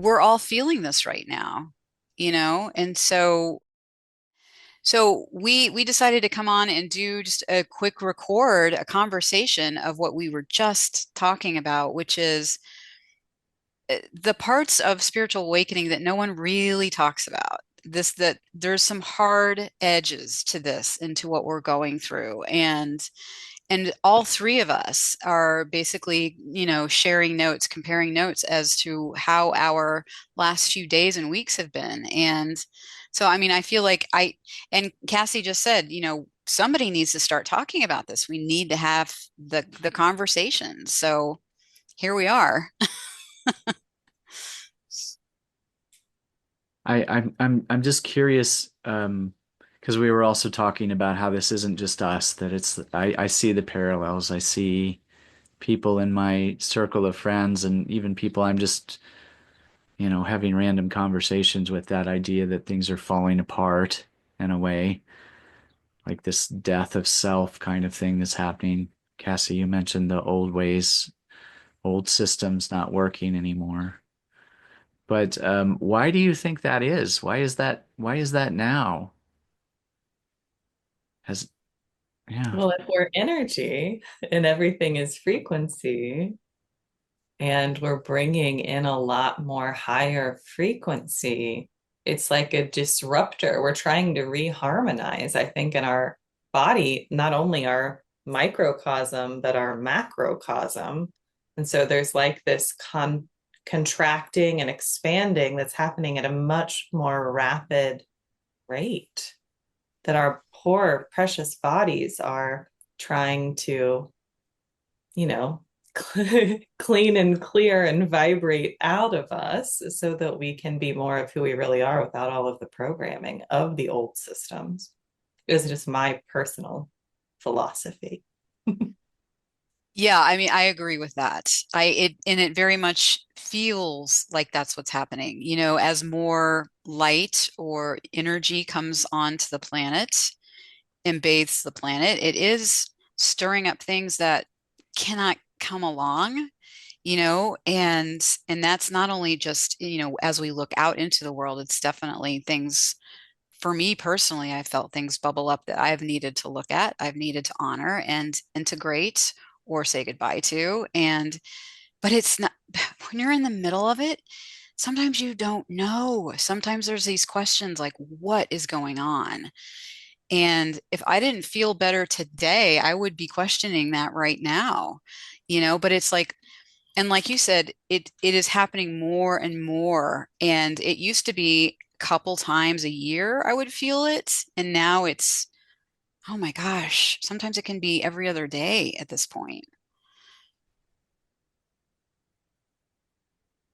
we're all feeling this right now, and so we decided to come on and do just a quick record, a conversation of what we were just talking about, which is the parts of spiritual awakening that no one really talks about. This that there's some hard edges to this and to what we're going through. And all three of us are basically, sharing notes, comparing notes as to how our last few days and weeks have been. And so, I mean, I feel like and Cassie just said, somebody needs to start talking about this. We need to have the conversation. So here we are. I'm just curious, because we were also talking about how this isn't just us, that I see the parallels. I see people in my circle of friends and even people I'm just, having random conversations with, that idea that things are falling apart in a way, like this death of self kind of thing that's happening. Cassie, you mentioned the old ways, old systems not working anymore. But why do you think that is? Why is that now? Has Yeah. Well, if we're energy and everything is frequency, and we're bringing in a lot more higher frequency, it's like a disruptor. We're trying to reharmonize, I think, in our body, not only our microcosm, but our macrocosm. And so there's like this contracting and expanding that's happening at a much more rapid rate that our poor, precious bodies are trying to, you know, clean and clear and vibrate out of us so that we can be more of who we really are without all of the programming of the old systems. It was just my personal philosophy. Yeah, I mean, I agree with that. It very much feels like that's what's happening, as more light or energy comes onto the planet and bathes the planet, it is stirring up things that cannot come along, and that's not only just, as we look out into the world, it's definitely things for me personally. I felt things bubble up that I've needed to look at, I've needed to honor and integrate or say goodbye to. But it's not, when you're in the middle of it, sometimes you don't know. Sometimes there's these questions like, what is going on? And if I didn't feel better today, I would be questioning that right now, but it's like, and like you said, it is happening more and more. And it used to be a couple times a year I would feel it. And now it's, oh my gosh, sometimes it can be every other day at this point.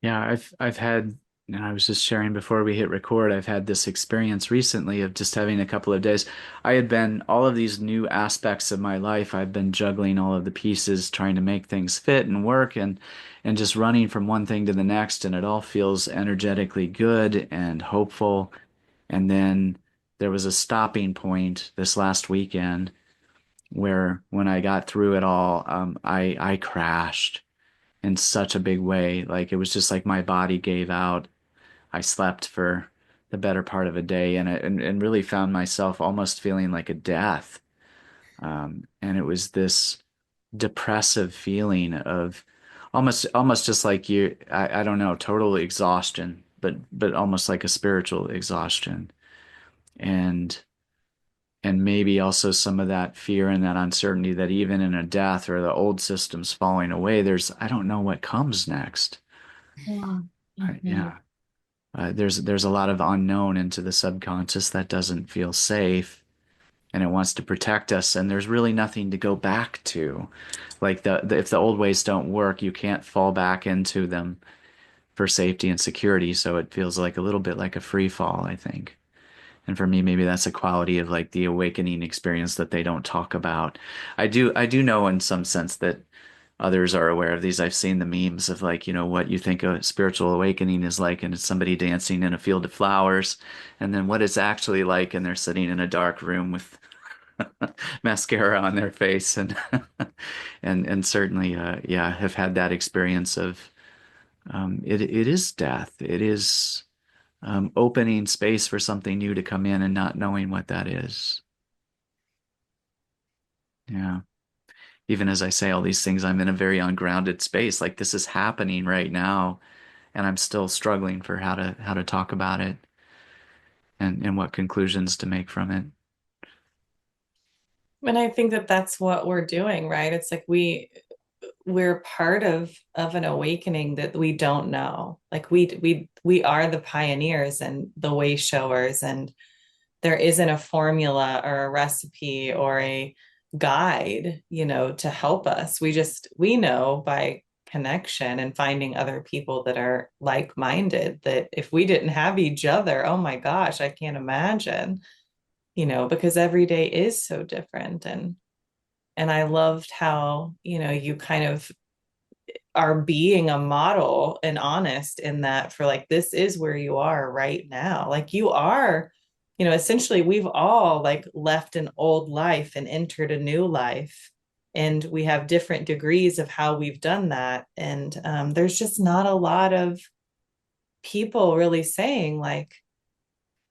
Yeah, I've had, and I was just sharing before we hit record, I've had this experience recently of just having a couple of days. I had been all of these new aspects of my life. I've been juggling all of the pieces, trying to make things fit and work, and just running from one thing to the next, and it all feels energetically good and hopeful. And then there was a stopping point this last weekend where when I got through it all, I crashed in such a big way. Like it was just like my body gave out. I slept for the better part of a day, and really found myself almost feeling like a death. And it was this depressive feeling of almost just like I don't know, total exhaustion, but almost like a spiritual exhaustion. And and maybe also some of that fear and that uncertainty that even in a death or the old systems falling away, I don't know what comes next. Yeah. Mhm. Yeah. There's a lot of unknown into the subconscious that doesn't feel safe, and it wants to protect us, and there's really nothing to go back to. Like if the old ways don't work, you can't fall back into them for safety and security, so it feels like a little bit like a free fall, I think. And for me, maybe that's a quality of like the awakening experience that they don't talk about. I do know in some sense that others are aware of these. I've seen the memes of like, what you think a spiritual awakening is like, and it's somebody dancing in a field of flowers, and then what it's actually like, and they're sitting in a dark room with mascara on their face, and and certainly, yeah, have had that experience of it is death. It is opening space for something new to come in and not knowing what that is. Yeah. Even as I say all these things, I'm in a very ungrounded space. Like this is happening right now, and I'm still struggling for how to talk about it and what conclusions to make from it. And I think that that's what we're doing, right? It's like we're part of an awakening that we don't know. Like we are the pioneers and the way showers, and there isn't a formula or a recipe or a guide, to help us. We know by connection and finding other people that are like-minded that if we didn't have each other, oh my gosh, I can't imagine, because every day is so different. And I loved how, you kind of are being a model and honest in that for like this is where you are right now. Like you are, essentially we've all like left an old life and entered a new life, and we have different degrees of how we've done that. And there's just not a lot of people really saying like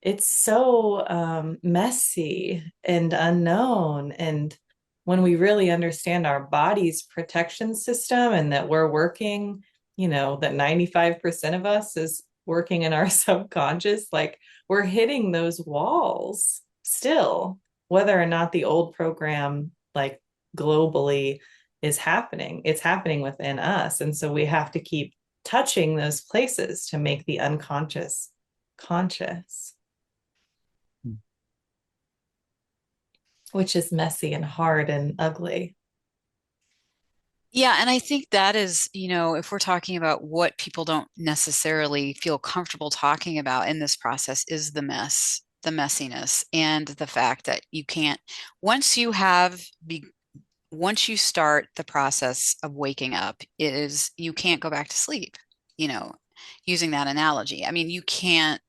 it's so messy and unknown. And when we really understand our body's protection system and that we're working, that 95% of us is working in our subconscious, like we're hitting those walls still, whether or not the old program, like globally, is happening. It's happening within us. And so we have to keep touching those places to make the unconscious conscious, which is messy and hard and ugly. Yeah, and I think that is, if we're talking about what people don't necessarily feel comfortable talking about in this process is the mess, the messiness, and the fact that you can't, once you have be, once you start the process of waking up, is you can't go back to sleep, you know, using that analogy. I mean, you can't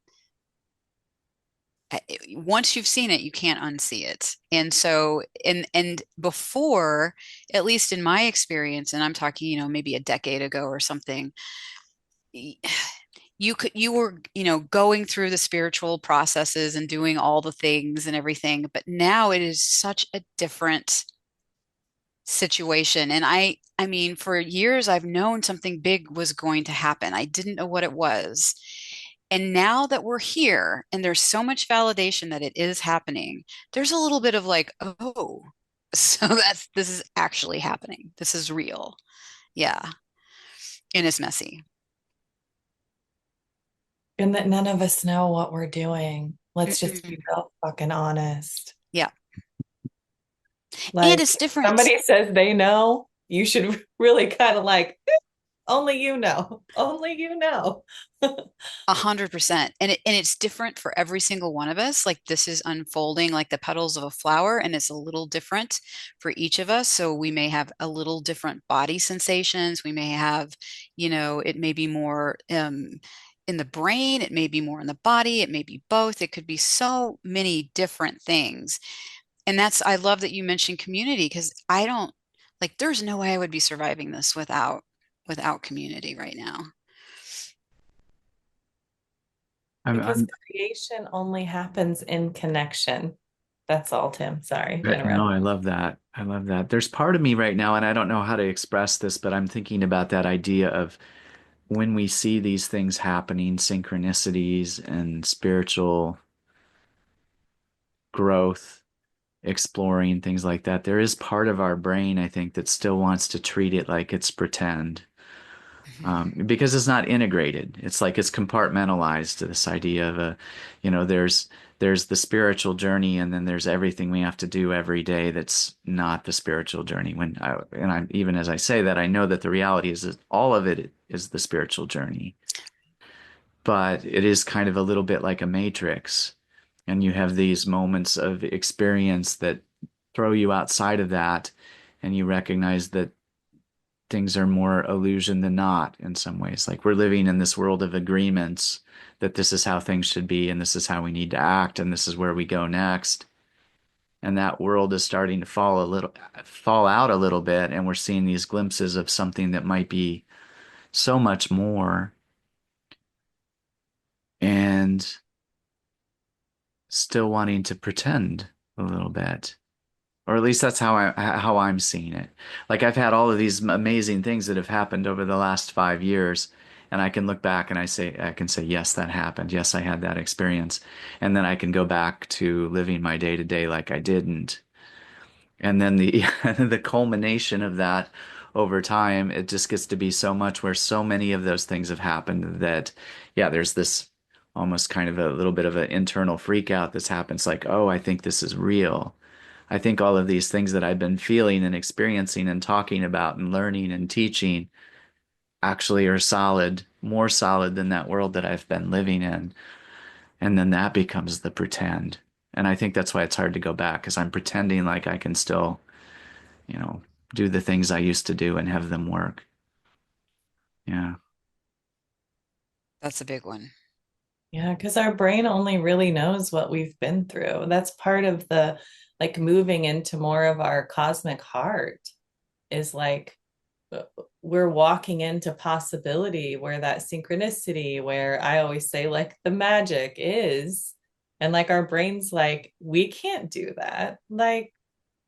once you've seen it, you can't unsee it. And so, and before, at least in my experience, and I'm talking, maybe a decade ago or something, you were, going through the spiritual processes and doing all the things and everything, but now it is such a different situation. And I mean, for years I've known something big was going to happen. I didn't know what it was. And now that we're here and there's so much validation that it is happening, there's a little bit of like, oh, so this is actually happening. This is real. Yeah. And it's messy. And that none of us know what we're doing. Let's just be Mm-mm. real fucking honest. Yeah. And Like, it's if different. somebody says they know, you should really kind of like, only you know, only you know. 100%. And it's different for every single one of us. Like this is unfolding like the petals of a flower, and it's a little different for each of us. So we may have a little different body sensations. We may have, it may be more in the brain, it may be more in the body, it may be both. It could be so many different things. And I love that you mentioned community because I don't like there's no way I would be surviving this without community right now. Because I'm creation only happens in connection. That's all, Tim. Sorry to no, interrupt. I love that. I love that. There's part of me right now, and I don't know how to express this, but I'm thinking about that idea of when we see these things happening, synchronicities and spiritual growth, exploring things like that. There is part of our brain, I think, that still wants to treat it like it's pretend. Because it's not integrated. It's like it's compartmentalized to this idea of there's the spiritual journey, and then there's everything we have to do every day that's not the spiritual journey. And I'm even as I say that, I know that the reality is that all of it is the spiritual journey, but it is kind of a little bit like a matrix, and you have these moments of experience that throw you outside of that, and you recognize that things are more illusion than not in some ways. Like we're living in this world of agreements that this is how things should be and this is how we need to act and this is where we go next. And that world is starting to fall out a little bit, and we're seeing these glimpses of something that might be so much more, and still wanting to pretend a little bit. Or at least that's how I'm seeing it. Like I've had all of these amazing things that have happened over the last 5 years, and I can look back and I can say, yes, that happened. Yes, I had that experience. And then I can go back to living my day to day like I didn't. And then the the culmination of that over time, it just gets to be so much where so many of those things have happened that, yeah, there's this almost kind of a little bit of an internal freak out that's happens like, oh, I think this is real. I think all of these things that I've been feeling and experiencing and talking about and learning and teaching actually are solid, more solid than that world that I've been living in. And then that becomes the pretend. And I think that's why it's hard to go back because I'm pretending like I can still, you know, do the things I used to do and have them work. Yeah. That's a big one. Yeah, because our brain only really knows what we've been through. That's part of the like moving into more of our cosmic heart is like uh, we're walking into possibility where that synchronicity, where I always say like the magic is, and like our brain's like, we can't do that. Like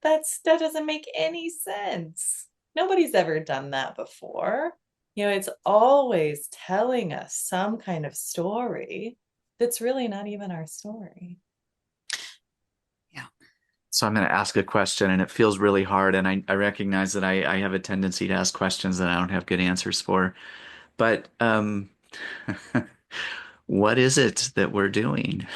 that doesn't make any sense. Nobody's ever done that before. It's always telling us some kind of story that's really not even our story. Yeah, So I'm going to ask a question and it feels really hard. And I recognize that I have a tendency to ask questions that I don't have good answers for. But what is it that we're doing?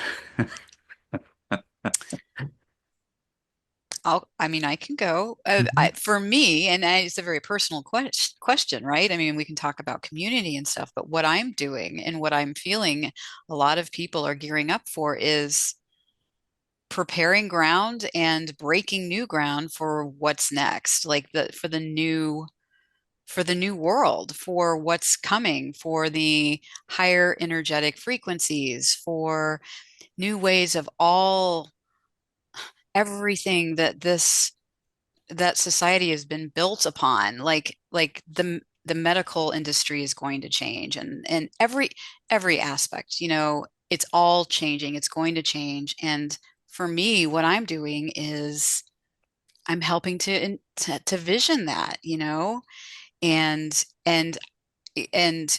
I mean, I can go. Mhm. For me, and it's a very personal question, right? I mean, we can talk about community and stuff, but what I'm doing and what I'm feeling a lot of people are gearing up for is preparing ground and breaking new ground for what's next, like for the new world, for what's coming, for the higher energetic frequencies, for new ways of all everything that society has been built upon, like the medical industry is going to change, and every aspect, it's all changing, it's going to change. And for me, what I'm doing is I'm helping to vision that, and and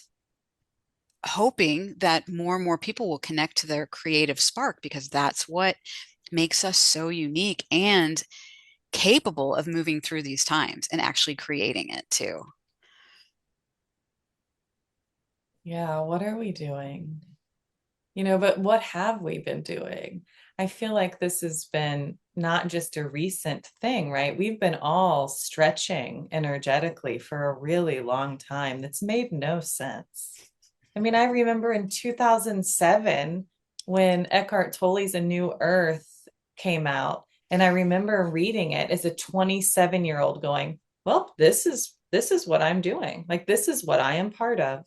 hoping that more and more people will connect to their creative spark, because that's what makes us so unique and capable of moving through these times and actually creating it too. Yeah, what are we doing? But what have we been doing? I feel like this has been not just a recent thing, right? We've been all stretching energetically for a really long time. That's made no sense. I mean, I remember in 2007 when Eckhart Tolle's A New Earth came out, and I remember reading it as a 27-year-old going, "Well, this is what I'm doing. Like this is what I am part of."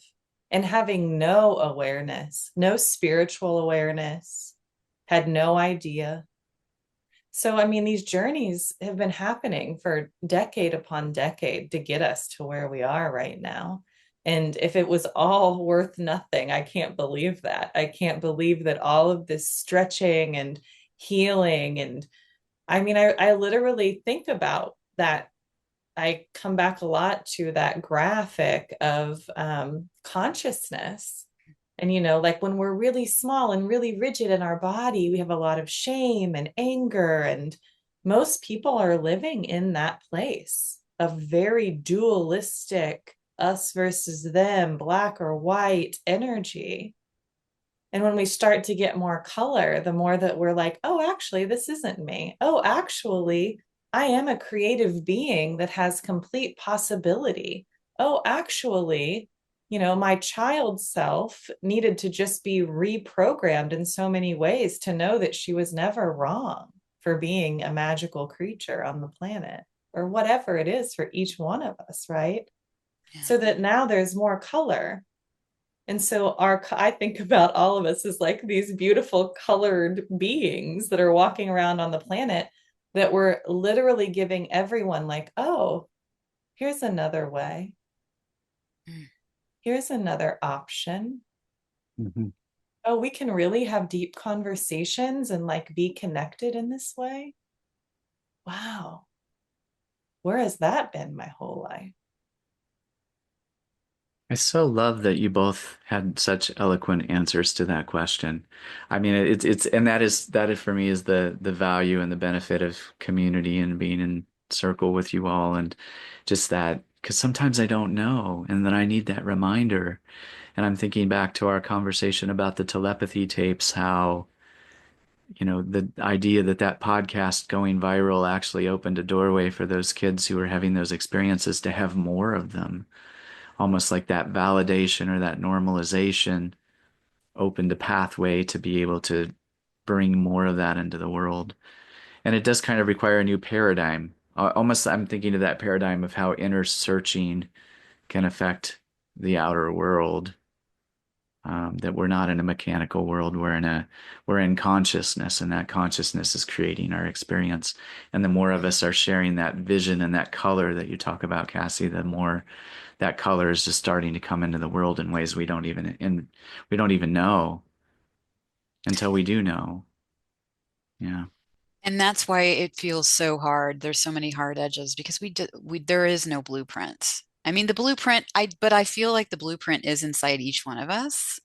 And having no awareness, no spiritual awareness, had no idea. So, I mean, these journeys have been happening for decade upon decade to get us to where we are right now. And if it was all worth nothing, I can't believe that. I can't believe that all of this stretching and healing. And I mean, I literally think about that. I come back a lot to that graphic of consciousness. And, like when we're really small and really rigid in our body, we have a lot of shame and anger. And most people are living in that place of very dualistic us versus them, black or white energy. And when we start to get more color, the more that we're like, oh, actually, this isn't me. Oh, actually, I am a creative being that has complete possibility. Oh, actually, my child self needed to just be reprogrammed in so many ways to know that she was never wrong for being a magical creature on the planet or whatever it is for each one of us, right? Yeah. So that now there's more color. And so I think about all of us as like these beautiful colored beings that are walking around on the planet that we're literally giving everyone like, oh, here's another way. Mm. Here's another option. Mhm. Oh, we can really have deep conversations and like be connected in this way. Wow. Where has that been my whole life? I so love that you both had such eloquent answers to that question. I mean, and that is for me is the value and the benefit of community and being in circle with you all and just that because sometimes I don't know and then I need that reminder. And I'm thinking back to our conversation about the telepathy tapes, how, the idea that that podcast going viral actually opened a doorway for those kids who were having those experiences to have more of them almost like that validation or that normalization opened a pathway to be able to bring more of that into the world. And it does kind of require a new paradigm. Almost, I'm thinking of that paradigm of how inner searching can affect the outer world. That we're not in a mechanical world. We're in consciousness, and that consciousness is creating our experience. And the more of us are sharing that vision and that color that you talk about, Cassie, the more that color is just starting to come into the world in ways we don't even know until we do know. Yeah. And that's why it feels so hard. There's so many hard edges because there is no blueprint. I mean, the blueprint, but I feel like the blueprint is inside each one of us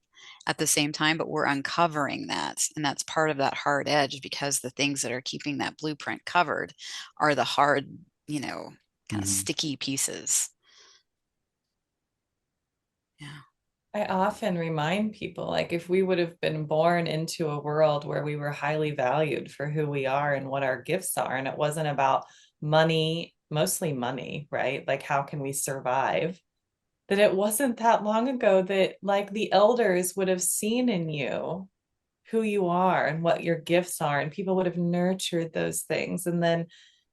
at the same time, but we're uncovering that. And that's part of that hard edge because the things that are keeping that blueprint covered are the hard, kind of Mhm. sticky pieces. Yeah. I often remind people like if we would have been born into a world where we were highly valued for who we are and what our gifts are, and it wasn't about money, mostly money, right? Like, how can we survive? That it wasn't that long ago that like the elders would have seen in you who you are and what your gifts are, and people would have nurtured those things. And then,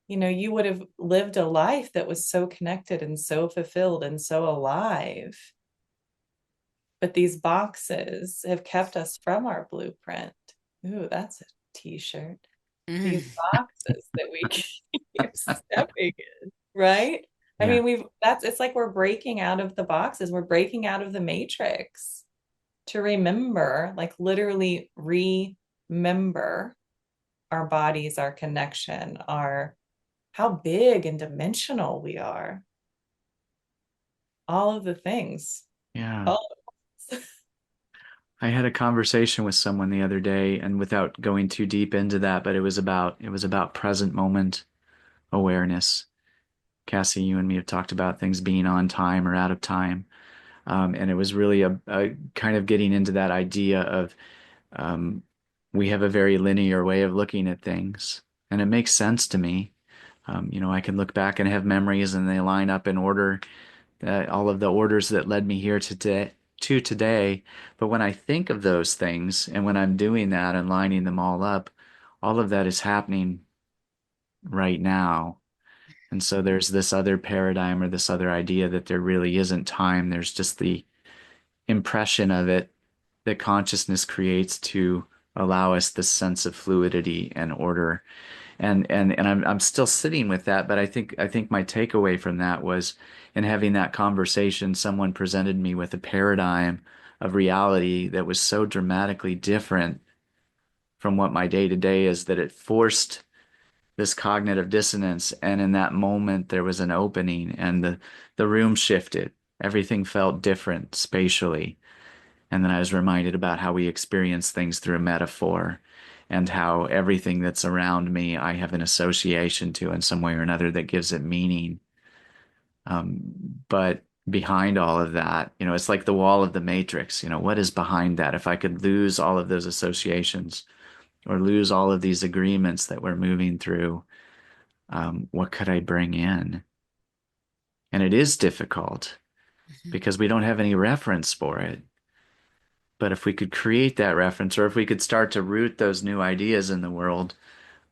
you would have lived a life that was so connected and so fulfilled and so alive. But these boxes have kept us from our blueprint. Ooh, that's a t-shirt. Mm. These boxes that we keep stepping in, right? I Yeah. mean, it's like we're breaking out of the boxes. We're breaking out of the matrix to remember, like literally remember our bodies, our connection, our how big and dimensional we are. All of the things. Yeah. All of I had a conversation with someone the other day, and without going too deep into that, but it was about present moment awareness. Cassie, you and me have talked about things being on time or out of time. And it was really a kind of getting into that idea of um, we have a very linear way of looking at things, and it makes sense to me. I can look back and have memories, and they line up in order, all of the orders that led me here today. But when I think of those things, and when I'm doing that and lining them all up, all of that is happening right now. And so there's this other paradigm or this other idea that there really isn't time. There's just the impression of it that consciousness creates to allow us this sense of fluidity and order. And I'm still sitting with that, but I think my takeaway from that was in having that conversation, someone presented me with a paradigm of reality that was so dramatically different from what my day to day is that it forced this cognitive dissonance. And in that moment, there was an opening and the room shifted. Everything felt different spatially. And then I was reminded about how we experience things through a metaphor and how everything that's around me, I have an association to in some way or another that gives it meaning. But behind all of that, it's like the wall of the matrix. What is behind that? If I could lose all of those associations or lose all of these agreements that we're moving through, what could I bring in? And it is difficult Mhm. because we don't have any reference for it. But if we could create that reference, or if we could start to root those new ideas in the world,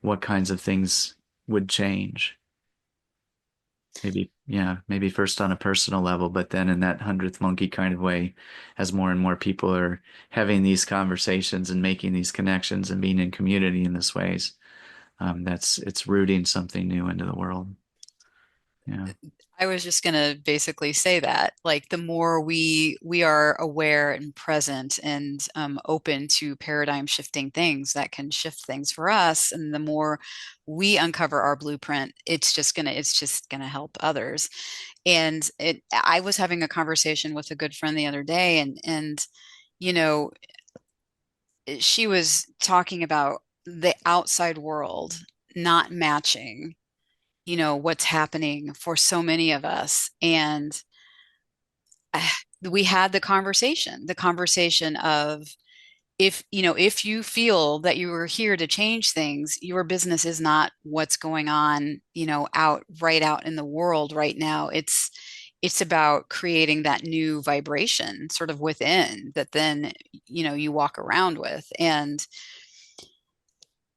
what kinds of things would change? Maybe, yeah, maybe first on a personal level, but then in that hundredth monkey kind of way, as more and more people are having these conversations and making these connections and being in community in this ways, it's rooting something new into the world. Yeah. I was just gonna basically say that, like, the more we are aware and present and open to paradigm shifting things that can shift things for us, and the more we uncover our blueprint, it's just gonna help others. And I was having a conversation with a good friend the other day, and you know, she was talking about the outside world not matching, what's happening for so many of us. And uh, we had the conversation of, if you feel that you are here to change things, your business is not what's going on, out in the world right now. It's about creating that new vibration sort of within that then, you walk around with. And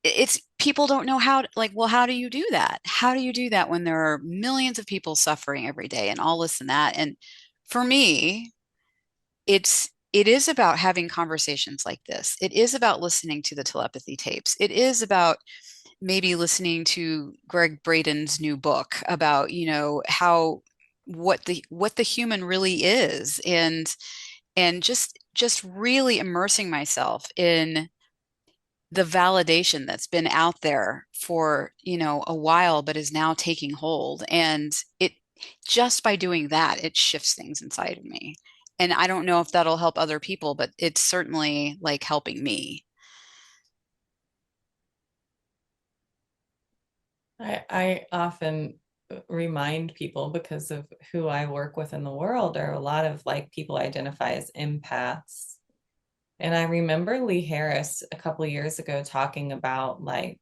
it's people don't know how to, like, well, how do you do that? How do you do that when there are millions of people suffering every day and all this and that? And for me, it is about having conversations like this. It is about listening to the telepathy tapes. It is about maybe listening to Greg Braden's new book about, how what the human really is, and just really immersing myself in the validation that's been out there for, a while, but is now taking hold. And it just by doing that, it shifts things inside of me. And I don't know if that'll help other people, but it's certainly like helping me. I often remind people, because of who I work with in the world, are a lot of like people identify as empaths. And I remember Lee Harris a couple of years ago talking about like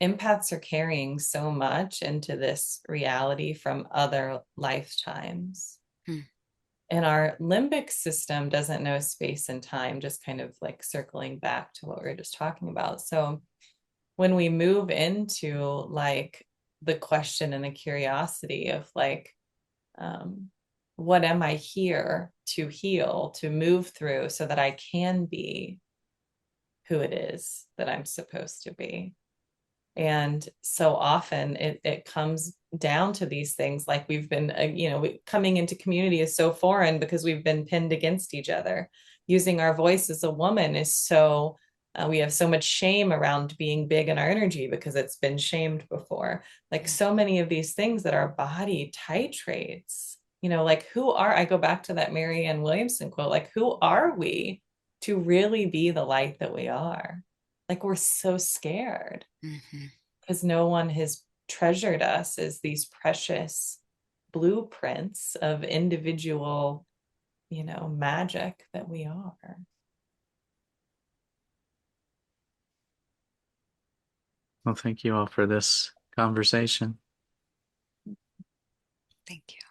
empaths are carrying so much into this reality from other lifetimes. Hmm. And our limbic system doesn't know space and time, just kind of like circling back to what we were just talking about. So when we move into like the question and the curiosity of like, um, what am I here to heal, to move through so that I can be who it is that I'm supposed to be? And so often it comes down to these things, like we've been, coming into community is so foreign because we've been pinned against each other. Using our voice as a woman is so, we have so much shame around being big in our energy because it's been shamed before. Like so many of these things that our body titrates, like I go back to that Marianne Williamson quote, like, who are we to really be the light that we are? Like we're so scared Mhm. because no one has treasured us as these precious blueprints of individual, magic that we are. Well, thank you all for this conversation. Thank you.